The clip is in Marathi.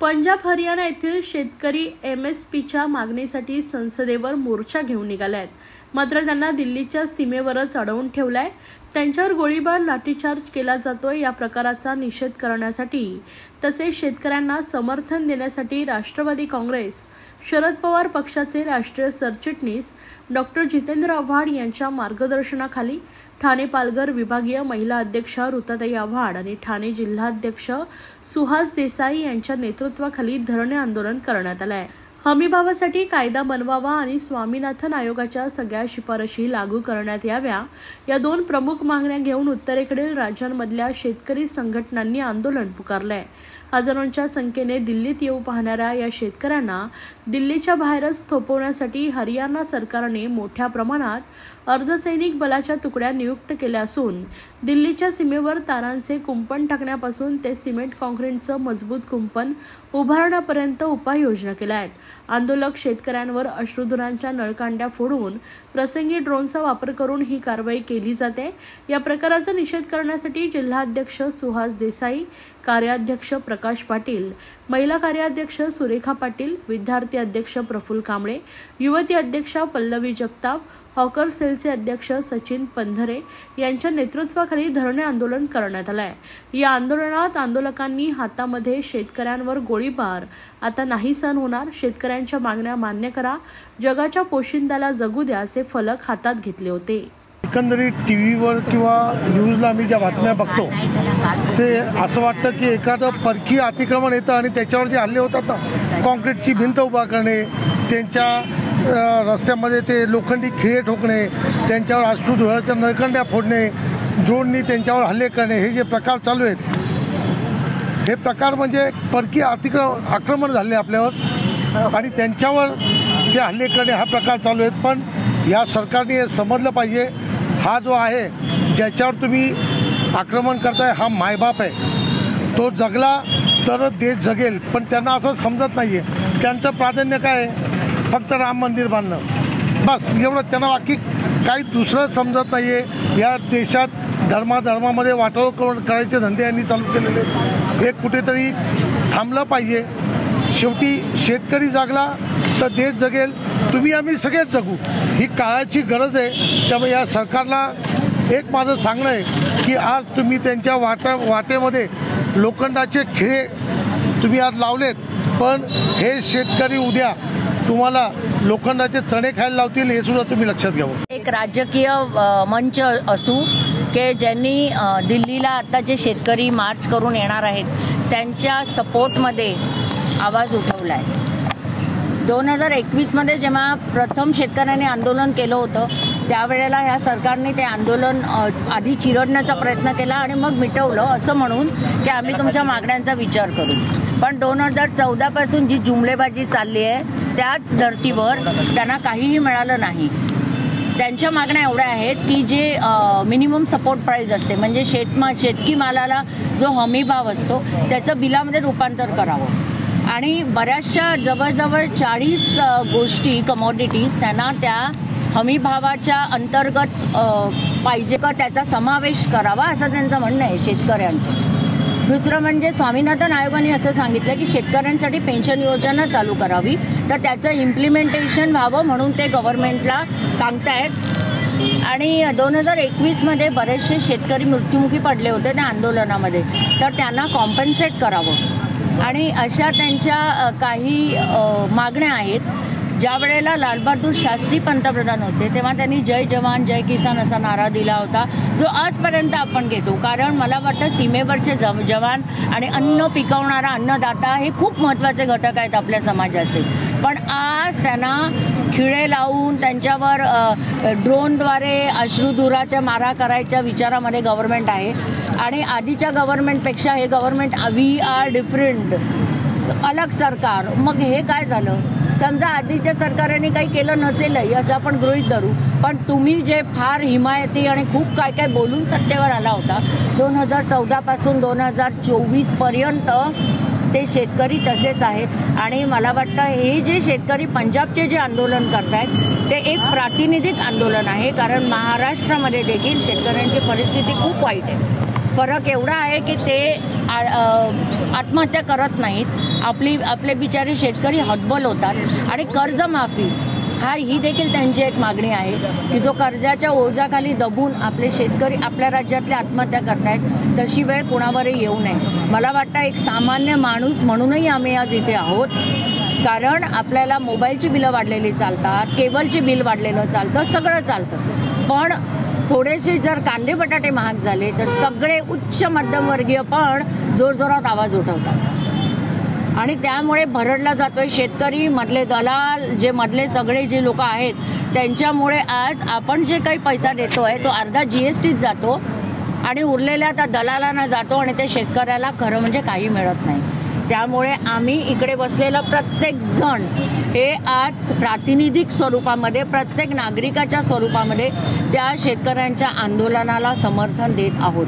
पंजाब हरियाणा येथील शेतकरी MSPच्या मागणीसाठी संसदेवर मोर्चा घेऊन निघाले मात्र त्यांना दिल्लीच्या सीमेवरच अडवून ठेवलाय। त्यांच्यावर गोळीबार लाठीचार्ज केला जातोय। या प्रकाराचा निषेध करण्यासाठी तसेच शेतकऱ्यांना समर्थन देण्यासाठी राष्ट्रवादी काँग्रेस शरद पवार पक्षाचे राष्ट्रीय सरचिटणीस डॉक्टर जितेंद्र आव्हाड यांच्या मार्गदर्शनाखाली ठाणे पालघर विभागीय महिला अध्यक्षा ऋताताई आव्हाड आणि ठाणे जिल्हाध्यक्ष सुहास देसाई यांच्या नेतृत्वाखाली धरणे आंदोलन करण्यात आले आहे। हमीभावासाठी कायदा बनवावा आणि स्वामीनाथन आयोगाच्या सगळ्या शिफारशी लागू करण्यात याव्या या दोन प्रमुख मागण्या घेऊन उत्तरेकडील राज्यांमधल्या शेतकरी संघटनांनी आंदोलन पुकारले आहे। हजारोंच्या संख्येने दिल्लीत येऊ पाहणाऱ्या या शेतकऱ्यांना दिल्लीच्या बाहेरच थोपवण्यासाठी हरियाणा सरकारने मोठ्या प्रमाणात अर्धसैनिक बलाच्या तुकड्या नियुक्त केल्या असून दिल्लीच्या सीमेवर तारांचे कुंपण टाकण्यापासून ते सिमेंट काँक्रीटचं मजबूत कुंपण उभारण्यापर्यंत उपाययोजना केल्या आहेत। आंदोलक शेतकऱ्यांवर अश्रुधुरांच्या नळकांड्या फोडून प्रसंगी ड्रोनचा वापर करून ही कारवाई केली जाते। या प्रकाराचा निषेध करण्यासाठी जिल्हाध्यक्ष सुहास देसाई, कार्याध्यक्ष प्रकाश पाटील, महिला कार्याध्यक्ष सुरेखा पाटील, विद्यार्थी अध्यक्ष प्रफुल्ल कांबळे, युवती अध्यक्षा पल्लवी जगताप, हॉकर सेलचे अध्यक्ष सचिन पंधरे यांच्या नेतृत्वाखाली धरणे आंदोलन करण्यात आले आहे। या आंदोलनात आंदोलकांनी हातामध्ये शेतकऱ्यांवर गोळीबार आता नाही सहन होणार, शेतकऱ्यांच्या मागण्या मान्य करा, जगाच्या पोशिंद्याला जगू द्या असे फलक हातात घेतले होते। एकंदरीत टीव्हीवर किंवा न्यूजला आम्ही ज्या बातम्या बघतो ते असं वाटतं की एखादं परकीय अतिक्रमण येतं आणि त्याच्यावर जे हल्ले होतात ना, कॉन्क्रीटची भिंत उभा करणे, त्यांच्या रस्त्यामध्ये ते लोखंडी खिळे ठोकणे, त्यांच्यावर अश्रुधुराच्या नळकंड्या फोडणे, ड्रोननी त्यांच्यावर हल्ले करणे, हे जे प्रकार चालू आहेत हे प्रकार म्हणजे परकीय आक्रमण झाले आपल्यावर आणि त्यांच्यावर ते हल्ले करणे हा प्रकार चालू आहेत। पण या सरकारने हे समजलं पाहिजे, हा जो आहे ज्याच्यावर तुम्ही आक्रमण करताय हा मायबाप आहे, तो जगला तरच देश जगेल। पण त्यांना असं समजत नाही आहे, त्यांचं प्राधान्य काय आहे, फक्त राम मंदिर बांधणं, बस एवढं त्यांना, बाकी काही दुसरं समजत नाही आहे। या देशात धर्मामध्ये वाटाघाटी करायचे धंदे यांनी चालू केलेले, हे कुठेतरी थांबलं पाहिजे। शेवटी शेतकरी जागला तर देश जगेल, तुम्ही आम्ही सगळेच जगू, ही काळाची गरज आहे। त्यामुळे या सरकारला एक माझं सांगणं आहे की आज तुम्ही त्यांच्या वाटेमध्ये लोखंडाचे खिळे तुम्ही आज लावलेत, पण हे शेतकरी उद्या तुम्हाला लोखंडाचे चणे खायला लावतील, हे सुद्धा तुम्ही लक्षात घ्यावं। एक राजकीय मंच असू की ज्यांनी दिल्लीला आता जे शेतकरी मार्च करून येणार आहेत त्यांच्या सपोर्टमध्ये आवाज उठवला आहे। 2021 मध्ये जेव्हा प्रथम शेतकऱ्यांनी आंदोलन केलं होतं त्यावेळेला ह्या सरकारने ते आंदोलन आधी चिरडण्याचा प्रयत्न केला आणि मग मिटवलं, असं म्हणून की आम्ही तुमच्या मागण्यांचा विचार करू। पण 2014 पासून जी जुमलेबाजी चालली आहे त्याच धर्तीवर त्यांना काहीही मिळालं नाही। त्यांच्या मागण्या एवढ्या आहेत की जे मिनिमम सपोर्ट प्राईस असते, म्हणजे शेतकी मालाला जो हमी भाव असतो त्याचं बिलामध्ये रूपांतर करावं आणि बऱ्याचशा जवळजवळ 40 गोष्टी कमॉडिटीज त्यांना त्या हमी भावाच्या अंतर्गत पाहिजे का त्याचा समावेश करावा असं त्यांचं म्हणणं आहे शेतकऱ्यांचं। दुसरं म्हणजे स्वामीनाथन आयोगाने असं सांगितलं की शेतकऱ्यांसाठी पेन्शन योजना चालू करावी, तर त्याचं इम्प्लिमेंटेशन व्हावं म्हणून ते गव्हर्नमेंटला सांगतायत। आणि 2021 मध्ये बरेचसे शेतकरी मृत्युमुखी पडले होते त्या आंदोलनामध्ये, तर त्यांना कॉम्पन्सेट करावं आणि अशा त्यांच्या काही मागण्या आहेत। ज्या वेळेला लालबहादूर शास्त्री पंतप्रधान होते तेव्हा त्यांनी जय जवान जय किसान असा नारा दिला होता, जो आजपर्यंत आपण घेतो। कारण मला वाटतं सीमेवरचे जवान आणि अन्न पिकवणारा अन्नदाता हे खूप महत्त्वाचे घटक आहेत आपल्या समाजाचे, पण आज त्यांना खिळे लावून त्यांच्यावर ड्रोनद्वारे अश्रुधुराच्या मारा करायच्या विचारामध्ये गव्हर्नमेंट आहे। आणि आधीच्या गव्हर्नमेंटपेक्षा हे गव्हर्नमेंट वी आर डिफरंट, अलग सरकार। मग हे काय झालं, समजा आधीच्या सरकारने काही केलं नसेलही असं आपण गृहीत धरू, पण तुम्ही जे फार हिमायती आणि खूप काय काय बोलून सत्तेवर आला होता 2014 पासून 2024 पर्यंत ते शेतकरी तसेच आहेत। आणि मला वाटतं हे जे शेतकरी पंजाबचे जे आंदोलन करतायत ते एक प्रातिनिधिक आंदोलन आहे, कारण महाराष्ट्रामध्ये देखील शेतकऱ्यांची परिस्थिती खूप वाईट आहे। फरक एवढा आहे की ते आत्महत्या करत नाहीत, आपले बिचारे शेतकरी हतबल होतात आणि कर्जमाफी ही देखील त्यांची एक मागणी आहे की जो कर्जाच्या ओझ्याखाली दबून आपले शेतकरी आपल्या राज्यातले आत्महत्या करतायत, तशी वेळ कुणावरही येऊ नये. मला वाटतं एक सामान्य माणूस म्हणूनही आम्ही आज इथे आहोत, कारण आपल्याला मोबाईलची बिलं वाढलेली चालतात, केबलची बिल वाढलेलं चालतं, सगळं चालतं. पण थोडेसे जर कांदे बटाटे महाग झाले तर सगळे उच्च मध्यमवर्गीय पण जोरजोरात आवाज उठवतात आणि त्यामुळे भरडला जातोय शेतकरी, मधले दलाल, जे मधले सगळे जे लोक आहेत त्यांच्यामुळे आज आपण जे काही पैसा देतोय तो अर्धा GSTत जातो आणि उरलेल्या त्या दलालांना जातो आणि ते शेतकऱ्याला खरं म्हणजे काही मिळत नाही. त्यामुळे आम्ही इकडे बसलेलं प्रत्येक जण हे आज प्रातिनिधिक स्वरूपामध्ये, प्रत्येक नागरिकाच्या स्वरूपामध्ये त्या शेतकऱ्यांच्या आंदोलनाला समर्थन देत आहोत.